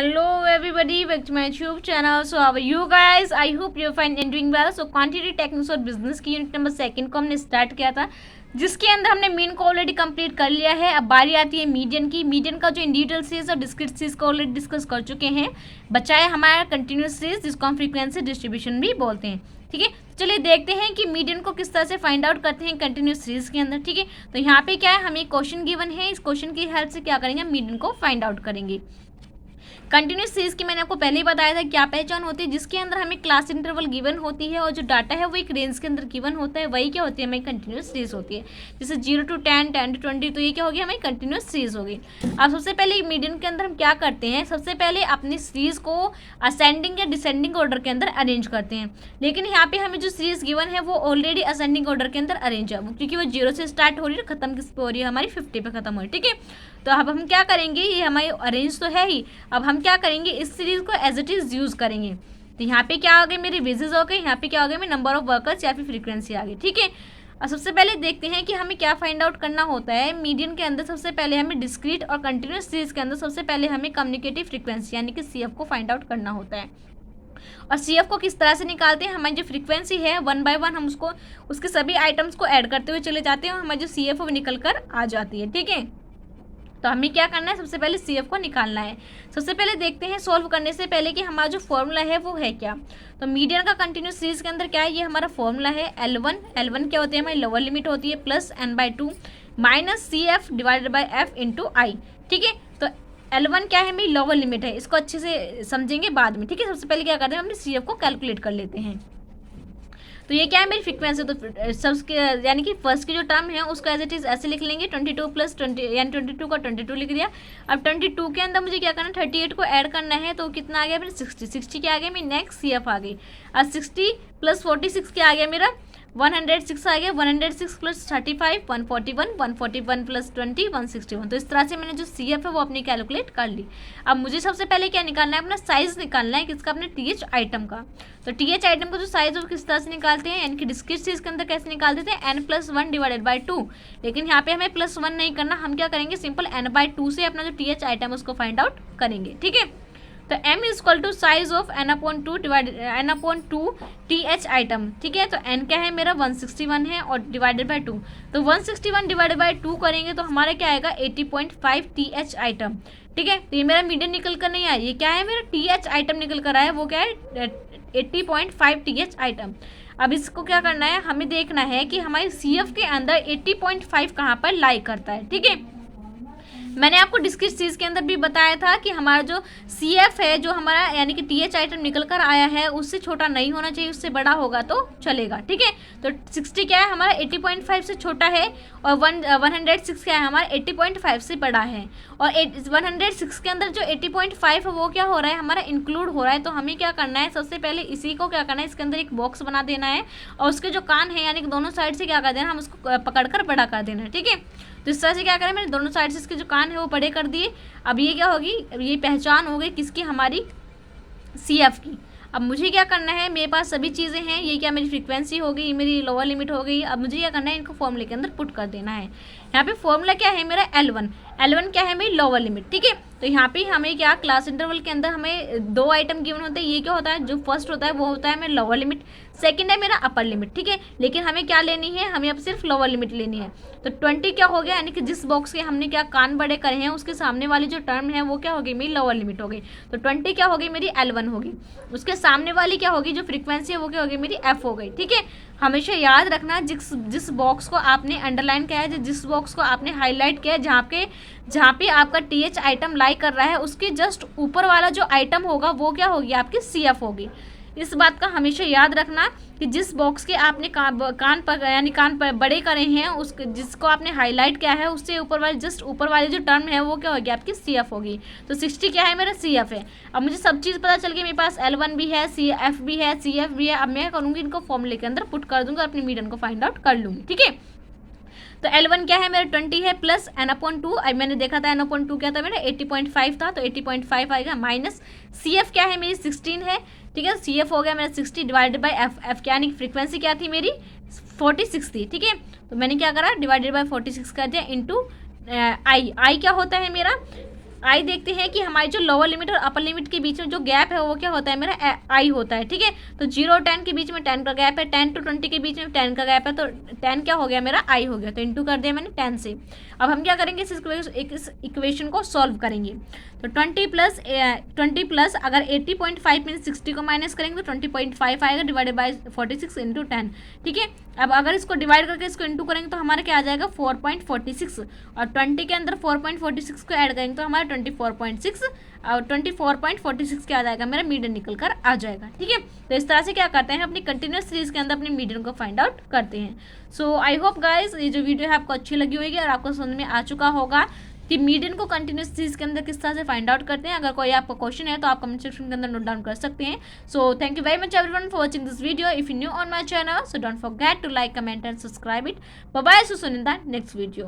Hello everybody, back to my YouTube channel. So how are you guys? I hope you're fine and doing well. So quantity techniques और business की unit number 2 को हमने start किया था, जिसके अंदर हमने मीन को ऑलरेडी कंप्लीट कर लिया है। अब बारी आती है मीडियन की। मीडियन का जो इंडिविजुअल सीरीज और डिस्क्रीट सीरीज को ऑलरेडी डिस्कस कर चुके हैं। बचा है हमारा कंटिन्यूस सीरीज, जिसको हम फ्रीक्वेंसी डिस्ट्रीब्यूशन भी बोलते हैं। ठीक है, चलिए देखते हैं कि मीडियन को किस तरह से फाइंड आउट करते हैं कंटिन्यूस सीरीज के अंदर। ठीक है, तो यहाँ पे क्या है, हमें क्वेश्चन गिवन है, इस क्वेश्चन की हेल्प से क्या करेंगे, मीडियन को फाइंड आउट करेंगे। कंटिन्यूस सीरीज की मैंने आपको पहले ही बताया था क्या पहचान होती है, जिसके अंदर हमें क्लास इंटरवल गिवन होती है और जो डाटा है वो एक रेंज के अंदर गिवन होता है, वही क्या होती है, हमें कंटिन्यूस सीरीज होती है। जैसे 0 to 10, 10 to 20, तो ये क्या होगी, हमें कंटिन्यूस सीरीज होगी। अब सबसे पहले मीडियन के अंदर हम क्या करते हैं, सबसे पहले अपनी सीरीज को असेंडिंग या डिसेंडिंग ऑर्डर के अंदर अरेंज करते हैं। लेकिन यहाँ पे हमें जो सीरीज गिवन है वो ऑलरेडी असेंडिंग ऑर्डर के अंदर अरेंज है, क्योंकि वो 0 से स्टार्ट हो रही है, खत्म किस पे हो रही है, हमारी 50 पे खत्म हो रही है। ठीक है, तो अब हम क्या करेंगे, ये हमारी अरेंज तो है ही, अब हम क्या करेंगे, इस सीरीज को एज इट इज यूज करेंगे। तो यहाँ पे क्या आ गए, मेरे बेसिस हो गए, यहाँ पे क्या हो गया, मेरे नंबर ऑफ वर्कर्स या फिर फ्रीक्वेंसी आ गई। ठीक है, और सबसे पहले देखते हैं कि हमें क्या फाइंड आउट करना होता है मीडियन के अंदर। सबसे पहले हमें डिस्क्रीट और कंटिन्यूस सीरीज के अंदर सबसे पहले हमें कम्युनिकेटिव फ्रीक्वेंसी यानी कि CF को फाइंड आउट करना होता है। और CF को किस तरह से निकालते हैं, हमारी जो फ्रीक्वेंसी है 1 by 1 हम उसको उसके सभी आइटम्स को ऐड करते हुए चले जाते हैं और हमारी जो CF है वो निकल कर आ जाती है। ठीक है, तो हमें क्या करना है, सबसे पहले CF को निकालना है। सबसे पहले देखते हैं सॉल्व करने से पहले कि हमारा जो फॉर्मूला है वो है क्या। तो मीडियन का कंटिन्यूस सीरीज के अंदर क्या है, ये हमारा फॉर्मूला है L1 क्या होती है, हमारी लोअर लिमिट होती है, plus n/2 minus CF divided by F into I. ठीक है, तो L1 क्या है, मेरी लोअर लिमिट है, इसको अच्छे से समझेंगे बाद में। ठीक है, सबसे पहले क्या करते हैं, हम CF को कैलकुलेट कर लेते हैं। तो ये क्या है, मेरी फ्रीक्वेंसी। तो सबके यानी कि फर्स्ट की जो टर्म है उसको एज इट इज ऐसे लिख लेंगे, 22 प्लस 20 यानी 22 का 22 लिख दिया। अब 22 के अंदर मुझे क्या करना है, 38 को ऐड करना है, तो कितना आ गया मेरा 60 क्या आ गया, मेरी नेक्स्ट CF आ गई। अब 60 प्लस 46 क्या आ गया मेरा 106 आ गया। 106 प्लस 35 141, 141 प्लस 20 161। तो इस तरह से मैंने जो CF है वो अपनी कैलकुलेट कर ली। अब मुझे सबसे पहले क्या निकालना है, अपना साइज निकालना है, किसका, अपने TH आइटम का। तो TH आइटम का जो साइज है वो किस तरह से निकालते हैं, यानी कि डिस्क्रीट सीरीज के अंदर कैसे निकाल देते हैं, n+1 डिवाइडेड बाई 2। लेकिन यहाँ पे हमें +1 नहीं करना, हम क्या करेंगे, सिंपल n/2 से अपना जो TH आइटम है उसको फाइंड आउट करेंगे। ठीक है, तो m is equal to size of n/2 divided n/2 TH item. ठीक है, तो n क्या है मेरा 161 है और डिवाइडेड बाई 2, तो 161 डिवाइडेड बाई 2 करेंगे तो हमारा क्या आएगा 80.5 TH आइटम। ठीक है, तो ये मेरा मीडियन निकल कर नहीं आया, ये क्या है, मेरा TH आइटम निकल कर आया, वो क्या है 80.5 TH आइटम। अब इसको क्या करना है, हमें देखना है कि हमारी CF के अंदर 80.5 कहाँ पर लाई करता है। ठीक है, मैंने आपको डिस्क्रीट सीरीज के अंदर भी बताया था कि हमारा जो CF है, जो हमारा यानी कि TH आइटम निकल कर आया है, उससे छोटा नहीं होना चाहिए, उससे बड़ा होगा तो चलेगा। ठीक है, तो 60 क्या है हमारा 80.5 से छोटा है और 106 क्या है हमारा 80.5 से बड़ा है। और 106 के अंदर जो 80.5 है वो क्या हो रहा है, हमारा इंक्लूड हो रहा है। तो हमें क्या करना है, सबसे पहले इसी को क्या करना है, इसके अंदर एक बॉक्स बना देना है और उसके जो कान है यानी कि दोनों साइड से क्या कर देना, हम उसको पकड़ कर बड़ा कर देना है। ठीक है, तो इस तरह से क्या करें, मैंने दोनों साइड से इसके जो कान है वो बड़े कर दिए। अब ये क्या होगी, अब ये पहचान हो गई किसकी, हमारी CF की। अब मुझे क्या करना है, मेरे पास सभी चीज़ें हैं, ये क्या मेरी फ्रीक्वेंसी हो गई, मेरी लोअर लिमिट हो गई। अब मुझे क्या करना है, इनको फॉर्मूले के अंदर पुट कर देना है। यहाँ पे फॉर्मूला क्या है मेरा L1 क्या है मेरी लोअर लिमिट। ठीक है, तो यहाँ पे हमें क्या, क्लास इंटरवल के अंदर हमें 2 आइटम गिवन होते हैं। ये क्या होता है, जो फर्स्ट होता है वो होता है मेरा लोअर लिमिट, सेकंड है मेरा अपर लिमिट। ठीक है, लेकिन हमें क्या लेनी है, हमें अब सिर्फ लोअर लिमिट लेनी है। तो 20 क्या हो गया, यानी कि जिस बॉक्स के हमने क्या कान बड़े करे हैं उसके सामने वाली जो टर्म है वो क्या होगी, मेरी लोअर लिमिट हो गई। तो 20 क्या होगी, मेरी L1 होगी। उसके सामने वाली क्या होगी, जो फ्रीक्वेंसी है वो क्या होगी, मेरी F हो गई। ठीक है, हमेशा याद रखना, जिस बॉक्स को आपने अंडरलाइन किया है, जिस बॉक्स को आपने हाईलाइट किया है, जहाँ पे आपका TH आइटम लाई कर रहा है, उसके जस्ट ऊपर वाला जो आइटम होगा वो क्या होगी, आपकी CF होगी। इस बात का हमेशा याद रखना कि जिस बॉक्स के आपने कान पर बड़े करे हैं, उस जिसको आपने हाईलाइट किया है, उससे ऊपर वाले जस्ट ऊपर वाली जो टर्म है वो क्या होगी, आपकी CF होगी। तो 60 क्या है, मेरा CF है। अब मुझे सब चीज़ पता चल गई, मेरे पास L1 भी है, CF भी है, CF भी है। अब मैं करूँगी, इनको फॉर्मूले के अंदर पुट कर दूँगा, अपनी मीडियन को फाइंड आउट कर लूँगी। ठीक है, तो L1 क्या है मेरा 20 है, प्लस n/2, अब मैंने देखा था n/2 क्या था मेरा 80.5 था, तो 80.5 आएगा, माइनस CF क्या है मेरी 16 है। ठीक है, CF हो गया मेरा 60 डिवाइडेड बाई F क्या, यानी फ्रीक्वेंसी क्या थी मेरी 46 थी। ठीक है, तो मैंने क्या करा, डिवाइडेड बाई 46 कर दिया इंटू आई क्या होता है मेरा आई देखते हैं कि हमारी जो लोअर लिमिट और अपर लिमिट के बीच में जो गैप है वो क्या होता है, मेरा आई होता है। ठीक है, तो 0 और 10 के बीच में 10 का गैप है, 10 to 20 के बीच में 10 का गैप है, तो 10 क्या हो गया, मेरा आई हो गया, तो इंटू कर दिया मैंने 10 से। अब हम क्या करेंगे, इस इक्वेशन को सॉल्व करेंगे। तो 20 प्लस अगर 80.5 मीन 60 को माइनस करेंगे तो 20.5 आएगा, डिवाइडेड बाई 46 इंटू 10। ठीक है, अब अगर इसको डिवाइड करके इसको इंटू करेंगे तो हमारा क्या आ जाएगा, 4.46, और 20 के अंदर 4.46 को ऐड करेंगे तो हमारा 24.6, और 24.46 क्या आ जाएगा, मेरा मीडियन निकल कर आ जाएगा। ठीक है, तो इस तरह से क्या करते हैं, अपनी कंटिन्यूस सीरीज के अंदर अपने मीडियन को फाइंड आउट करते हैं। सो आई होप गाइज ये जो वीडियो है आपको अच्छी लगी होगी और आपको समझ में आ चुका होगा कि मीडियन को कंटिन्यूस सीरीज के अंदर किस तरह से फाइंड आउट करते हैं। अगर कोई आपका क्वेश्चन है तो आप कमेंट सेक्शन के अंदर नोट डाउन कर सकते हैं। So thank you very much everyone for watching this video. If you new on my channel so don't forget to like, comment and subscribe it. Bye bye, so in the next video.